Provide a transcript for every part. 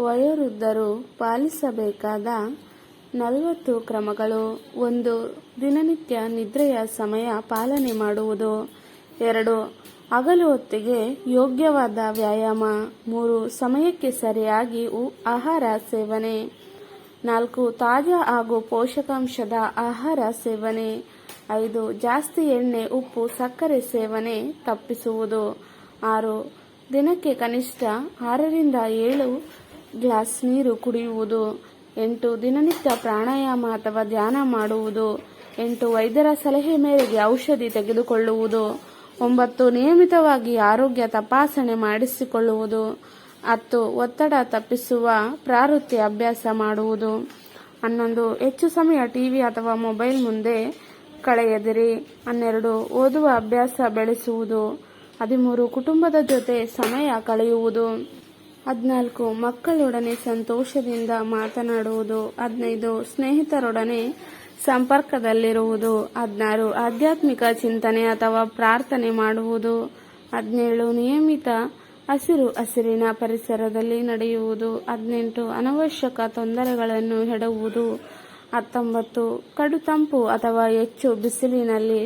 ವಯೋವೃದ್ಧರು ಪಾಲಿಸಬೇಕಾದ 40 ಕ್ರಮಗಳು. 1. ದಿನನಿತ್ಯ ನಿದ್ರೆಯ ಸಮಯ ಪಾಲನೆ ಮಾಡುವುದು. 2. ಹಗಲು ಹೊತ್ತಿಗೆ ಯೋಗ್ಯವಾದ ವ್ಯಾಯಾಮ. 3. ಸಮಯಕ್ಕೆ ಸರಿಯಾಗಿ ಆಹಾರ ಸೇವನೆ. 4. ತಾಜಾ ಹಾಗೂ ಪೋಷಕಾಂಶದ ಆಹಾರ ಸೇವನೆ. 5. ಜಾಸ್ತಿ ಎಣ್ಣೆ, ಉಪ್ಪು, ಸಕ್ಕರೆ ಸೇವನೆ ತಪ್ಪಿಸುವುದು. 6. ದಿನಕ್ಕೆ ಕನಿಷ್ಠ 6 ರಿಂದ 7 ಗ್ಲಾಸ್ ನೀರು ಕುಡಿಯುವುದು. 8. ದಿನನಿತ್ಯ ಪ್ರಾಣಾಯಾಮ ಅಥವಾ ಧ್ಯಾನ ಮಾಡುವುದು. 8. ವೈದ್ಯರ ಸಲಹೆ ಮೇರೆಗೆ ಔಷಧಿ ತೆಗೆದುಕೊಳ್ಳುವುದು. 9. ನಿಯಮಿತವಾಗಿ ಆರೋಗ್ಯ ತಪಾಸಣೆ ಮಾಡಿಸಿಕೊಳ್ಳುವುದು. 10. ಒತ್ತಡ ತಪ್ಪಿಸುವ ಪ್ರವೃತ್ತಿ ಅಭ್ಯಾಸ ಮಾಡುವುದು. 11. ಹೆಚ್ಚು ಸಮಯ ಟಿವಿ ಅಥವಾ ಮೊಬೈಲ್ ಮುಂದೆ ಕಳೆಯದಿರಿ. 12. ಓದುವ ಅಭ್ಯಾಸ ಬೆಳೆಸುವುದು. 13. ಕುಟುಂಬದ ಜೊತೆ ಸಮಯ ಕಳೆಯುವುದು. 14. ಮಕ್ಕಳೊಡನೆ ಸಂತೋಷದಿಂದ ಮಾತನಾಡುವುದು. 15. ಸ್ನೇಹಿತರೊಡನೆ ಸಂಪರ್ಕದಲ್ಲಿರುವುದು. 16. ಆಧ್ಯಾತ್ಮಿಕ ಚಿಂತನೆ ಅಥವಾ ಪ್ರಾರ್ಥನೆ ಮಾಡುವುದು. 17. ನಿಯಮಿತ ಹಸಿರಿನ ಪರಿಸರದಲ್ಲಿ ನಡೆಯುವುದು. 18. ಅನವಶ್ಯಕ ತೊಂದರೆಗಳನ್ನು ಎಡುವುದು. 19. ಕಡು ತಂಪು ಅಥವಾ ಹೆಚ್ಚು ಬಿಸಿಲಿನಲ್ಲಿ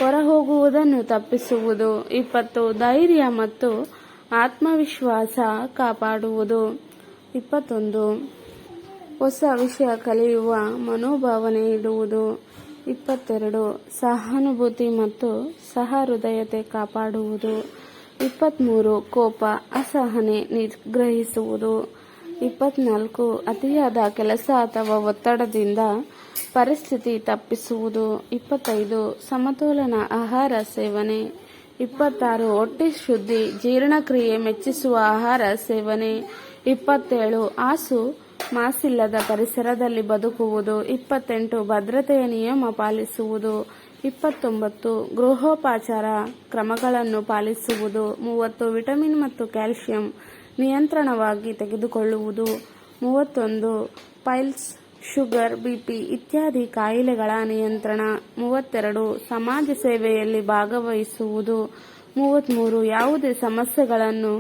ಹೊರಹೋಗುವುದನ್ನು ತಪ್ಪಿಸುವುದು. 20. ಧೈರ್ಯ ಮತ್ತು ಆತ್ಮವಿಶ್ವಾಸ ಕಾಪಾಡುವುದು. 21. ಹೊಸ ವಿಷಯ ಕಲಿಯುವ ಮನೋಭಾವನೆ ಇಡುವುದು. 22. ಸಹಾನುಭೂತಿ ಮತ್ತು ಸಹೃದಯತೆ ಕಾಪಾಡುವುದು. 23. ಕೋಪ, ಅಸಹನೆ ನಿಗ್ರಹಿಸುವುದು. 24. ಅತಿಯಾದ ಕೆಲಸ ಅಥವಾ ಒತ್ತಡದಿಂದ ಪರಿಸ್ಥಿತಿ ತಪ್ಪಿಸುವುದು. 25. ಸಮತೋಲನ ಆಹಾರ ಸೇವನೆ. 26. ಹೊಟ್ಟೆ ಶುದ್ಧಿ, ಜೀರ್ಣಕ್ರಿಯೆ ಮೆಚ್ಚಿಸುವ ಆಹಾರ ಸೇವನೆ. 27. ಮಾಸಿಲ್ಲದ ಪರಿಸರದಲ್ಲಿ ಬದುಕುವುದು. 28. ಭದ್ರತೆಯ ನಿಯಮ ಪಾಲಿಸುವುದು. 29. ಗೃಹೋಪಚಾರ ಕ್ರಮಗಳನ್ನು ಪಾಲಿಸುವುದು. 30. ವಿಟಮಿನ್ ಮತ್ತು ಕ್ಯಾಲ್ಸಿಯಂ ನಿಯಂತ್ರಣವಾಗಿ ತೆಗೆದುಕೊಳ್ಳುವುದು. 31. ಪೈಲ್ಸ್, ಶುಗರ್, ಬಿಪಿ ಇತ್ಯಾದಿ ಕಾಯಿಲೆಗಳ ನಿಯಂತ್ರಣ. 32. ಸಮಾಜ ಸೇವೆಯಲ್ಲಿ ಭಾಗವಹಿಸುವುದು. 33. ಯಾವುದೇ ಸಮಸ್ಯೆಗಳನ್ನು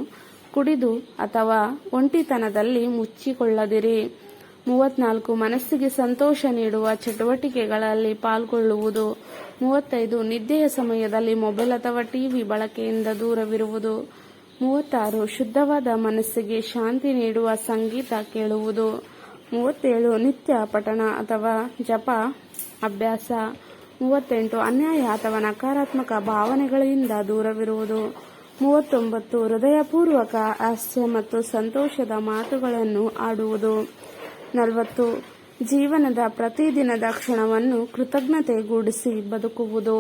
ಕುಡಿದು ಅಥವಾ ಒಂಟಿತನದಲ್ಲಿ ಮುಚ್ಚಿಕೊಳ್ಳದಿರಿ. 34. ಮನಸ್ಸಿಗೆ ಸಂತೋಷ ನೀಡುವ ಚಟುವಟಿಕೆಗಳಲ್ಲಿ ಪಾಲ್ಗೊಳ್ಳುವುದು. 35. ನಿದ್ದೆಯ ಸಮಯದಲ್ಲಿ ಮೊಬೈಲ್ ಅಥವಾ ಟಿವಿ ಬಳಕೆಯಿಂದ ದೂರವಿರುವುದು. 36. ಶುದ್ಧವಾದ ಮನಸ್ಸಿಗೆ ಶಾಂತಿ ನೀಡುವ ಸಂಗೀತ ಕೇಳುವುದು. 37. ನಿತ್ಯ ಪಠಣ ಅಥವಾ ಜಪ ಅಭ್ಯಾಸ. 38. ಅನ್ಯಾಯ ಅಥವಾ ನಕಾರಾತ್ಮಕ ಭಾವನೆಗಳಿಂದ ದೂರವಿರುವುದು. 39. ಹೃದಯಪೂರ್ವಕ ಹಾಸ್ಯ ಮತ್ತು ಸಂತೋಷದ ಮಾತುಗಳನ್ನು ಆಡುವುದು. 40. ಜೀವನದ ಪ್ರತಿದಿನದ ಕ್ಷಣವನ್ನು ಕೃತಜ್ಞತೆಗೂಡಿಸಿ ಬದುಕುವುದು.